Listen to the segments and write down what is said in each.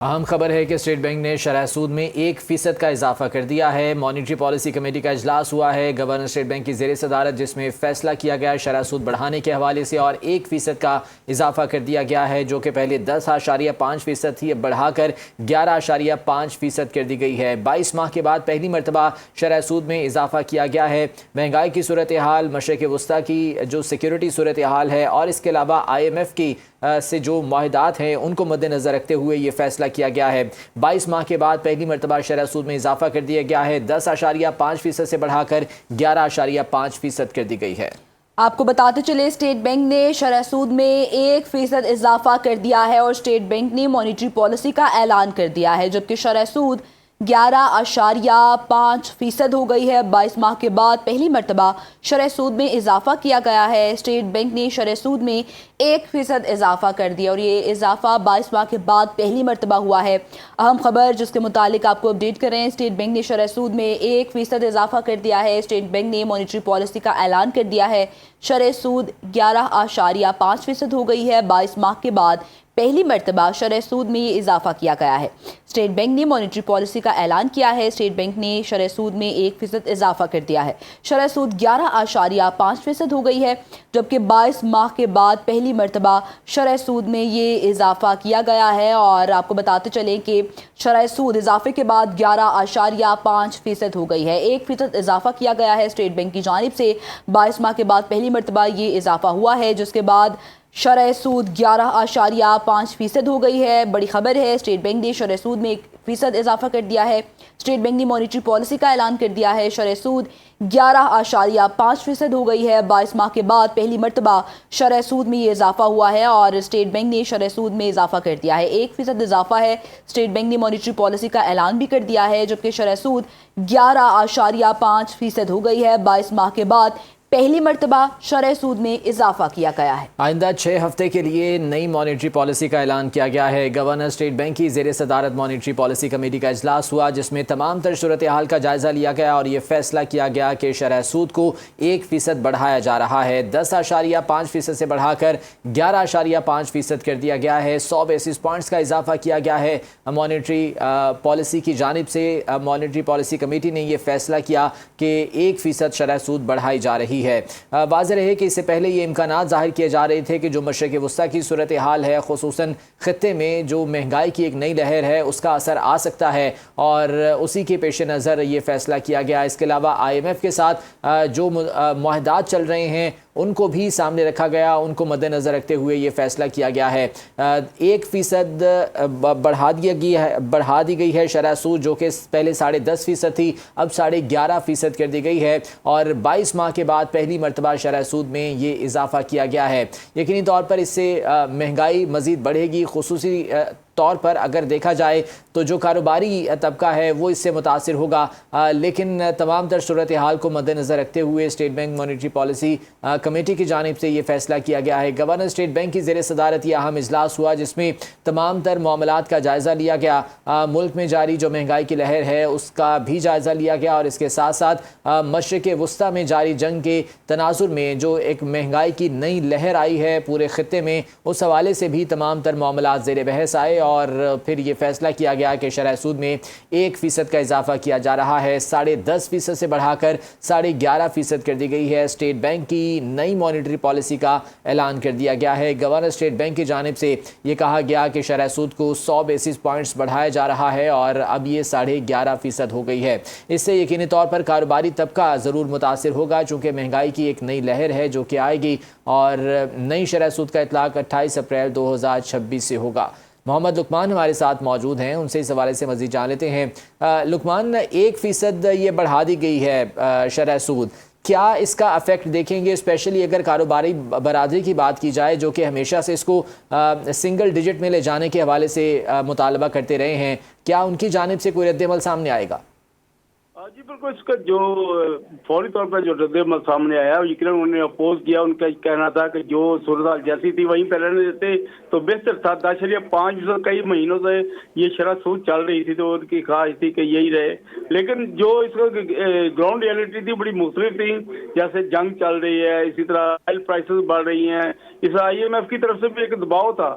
اہم خبر ہے کہ اسٹیٹ بینک نے شرح سود میں 1% کا اضافہ کر دیا ہے۔ مانیٹری پالیسی کمیٹی کا اجلاس ہوا ہے گورنر اسٹیٹ بینک کی زیر صدارت، جس میں فیصلہ کیا گیا شرح سود بڑھانے کے حوالے سے اور 1% کا اضافہ کر دیا گیا ہے، جو کہ پہلے 10.5% تھی، اب بڑھا کر 11.5% کر دی گئی ہے۔ 22 ماہ کے بعد پہلی مرتبہ شرح سود میں اضافہ کیا گیا ہے۔ مہنگائی کی صورتحال، مشرق وسطیٰ کی جو سیکیورٹی صورتحال ہے اور اس کے علاوہ IMF کی سے جو معاہدات ہیں ان کو مد نظر رکھتے ہوئے یہ فیصلہ کیا گیا ہے۔ 22 ماہ کے بعد پہلی مرتبہ شرح سود میں اضافہ کر دیا گیا ہے، 10.5% سے بڑھا کر 11.5% کر دی گئی ہے۔ آپ کو بتاتے چلے اسٹیٹ بینک نے شرح سود میں 1% اضافہ کر دیا ہے اور اسٹیٹ بینک نے مانیٹری پالیسی کا اعلان کر دیا ہے، جبکہ شرح سود 11.5% ہو گئی ہے۔ 22 ماہ کے بعد پہلی مرتبہ شرح سود میں اضافہ کیا گیا ہے۔ اسٹیٹ بینک نے شرح سود میں 1% اضافہ کر دیا اور یہ اضافہ 22 ماہ کے بعد پہلی مرتبہ ہوا ہے۔ اہم خبر جس کے متعلق آپ کو اپڈیٹ کر رہے ہیں، اسٹیٹ بینک نے شرح سود میں 1% اضافہ کر دیا ہے۔ اسٹیٹ بینک نے مانیٹری پالیسی کا اعلان کر دیا ہے۔ شرح سود 11.5% ہو گئی ہے۔ 22 ماہ کے بعد پہلی مرتبہ شرح سود میں یہ اضافہ کیا گیا ہے۔ اسٹیٹ بینک نے مانیٹری پالیسی کا اعلان کیا ہے۔ اسٹیٹ بینک نے شرح سود میں 1% اضافہ کر دیا ہے۔ شرح سود 11.5% ہو گئی ہے، جبکہ 22 ماہ کے بعد پہلی مرتبہ شرح سود میں یہ اضافہ کیا گیا ہے۔ اور آپ کو بتاتے چلیں کہ شرح سود اضافے کے بعد 11.5% ہو گئی ہے۔ 1% اضافہ کیا گیا ہے اسٹیٹ بینک کی جانب سے۔ 22 ماہ کے بعد پہلی مرتبہ یہ اضافہ ہوا ہے، جس کے بعد شرح سود 11.5% ہو گئی ہے۔ بڑی خبر ہے، اسٹیٹ بینک نے شرح سود میں 1% اضافہ کر دیا ہے۔ اسٹیٹ بینک نے مانیٹری پالیسی کا اعلان کر دیا ہے۔ شرح سود 11.5% ہو گئی ہے۔ 22 ماہ کے بعد پہلی مرتبہ شرح سود میں یہ اضافہ ہوا ہے اور اسٹیٹ بینک نے شرح سود میں اضافہ کر دیا ہے۔ 1% اضافہ ہے۔ اسٹیٹ بینک نے مانیٹری پالیسی کا اعلان بھی کر دیا ہے، جبکہ شرح سود 11.5% ہو گئی ہے۔ 22 ماہ کے بعد پہلی مرتبہ شرح سود میں اضافہ کیا گیا ہے۔ آئندہ 6 ہفتے کے لیے نئی مانیٹری پالیسی کا اعلان کیا گیا ہے۔ گورنر اسٹیٹ بینک کی زیر صدارت مانیٹری پالیسی کمیٹی کا اجلاس ہوا، جس میں تمام تر صورتحال کا جائزہ لیا گیا اور یہ فیصلہ کیا گیا کہ شرح سود کو 1% بڑھایا جا رہا ہے۔ 10.5% سے بڑھا کر 11.5% کر دیا گیا ہے۔ 100 بیسس پوائنٹس کا اضافہ کیا گیا ہے۔ مانیٹری پالیسی کی جانب سے مانیٹری پالیسی کمیٹی نے یہ فیصلہ کیا کہ 1% شرح سود بڑھائی جا رہی ہے۔ واضح رہے کہ اس سے پہلے یہ امکانات ظاہر کیے جا رہے تھے کہ جو مشرق وسطیٰ کی صورتحال ہے، خصوصاً خطے میں جو مہنگائی کی ایک نئی لہر ہے، اس کا اثر آ سکتا ہے اور اسی کے پیش نظر یہ فیصلہ کیا گیا۔ اس کے علاوہ IMF کے ساتھ جو معاہدات چل رہے ہیں ان کو بھی سامنے رکھا گیا، ان کو مد نظر رکھتے ہوئے یہ فیصلہ کیا گیا ہے۔ 1% بڑھا دی گئی ہے شرح سود، جو کہ پہلے 10.5% تھی، اب 11.5% کر دی گئی ہے اور 22 ماہ کے بعد پہلی مرتبہ شرح سود میں یہ اضافہ کیا گیا ہے۔ یقینی طور پر اس سے مہنگائی مزید بڑھے گی، خصوصی طور پر اگر دیکھا جائے تو جو کاروباری طبقہ ہے وہ اس سے متاثر ہوگا، لیکن تمام تر صورتحال کو مد نظر رکھتے ہوئے state bank monetary policy committee کی جانب سے یہ فیصلہ کیا گیا ہے۔ گورنر اسٹیٹ بینک کی زیر صدارت یہ اہم اجلاس ہوا، جس میں تمام تر معاملات کا جائزہ لیا گیا۔ ملک میں جاری جو مہنگائی کی لہر ہے اس کا بھی جائزہ لیا گیا اور اس کے ساتھ ساتھ مشرق وسطیٰ میں جاری جنگ کے تناظر میں جو ایک مہنگائی کی نئی لہر آئی ہے پورے خطے میں، اس حوالے سے بھی تمام تر معاملات زیر بحث آئے اور پھر یہ فیصلہ کیا گیا کہ شرح سود میں 1% کا اضافہ کیا جا رہا ہے۔ 10.5% سے بڑھا کر 11.5% کر دی گئی ہے۔ اسٹیٹ بینک کی نئی مانیٹری پالیسی کا اعلان کر دیا گیا ہے۔ گورنر اسٹیٹ بینک کی جانب سے یہ کہا گیا کہ شرح سود کو 100 بیسس پوائنٹس بڑھایا جا رہا ہے اور اب یہ 11.5% ہو گئی ہے۔ اس سے یقینی طور پر کاروباری طبقہ ضرور متاثر ہوگا، چونکہ مہنگائی کی ایک نئی لہر ہے جو کہ آئے گی اور نئی شرح سود کا اطلاق 28 اپریل 2026 سے ہوگا۔ محمد لقمان ہمارے ساتھ موجود ہیں، ان سے اس حوالے سے مزید جان لیتے ہیں۔ لقمان، 1% یہ بڑھا دی گئی ہے شرح سود، کیا اس کا افیکٹ دیکھیں گے، اسپیشلی اگر کاروباری برادری کی بات کی جائے جو کہ ہمیشہ سے اس کو سنگل ڈیجٹ میں لے جانے کے حوالے سے مطالبہ کرتے رہے ہیں، کیا ان کی جانب سے کوئی رد عمل سامنے آئے گا؟ جی بالکل، اس کا جو فوری طور پر جو رد عمل سامنے آیا یقیناً انہوں نے اپوز کیا۔ ان کا کہنا تھا کہ جو صورتحال جیسی تھی وہیں پہ رہنے دیتے تو بہتر تھا۔ 10.5% کئی مہینوں سے یہ شرح سود چل رہی تھی تو ان کی خواہش تھی کہ یہی رہے، لیکن جو اس کا گراؤنڈ ریئلٹی تھی بڑی مختلف تھی۔ جیسے جنگ چل رہی ہے، اسی طرح آئل پرائسز بڑھ رہی ہیں، اس IMF کی طرف سے بھی ایک دباؤ تھا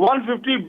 150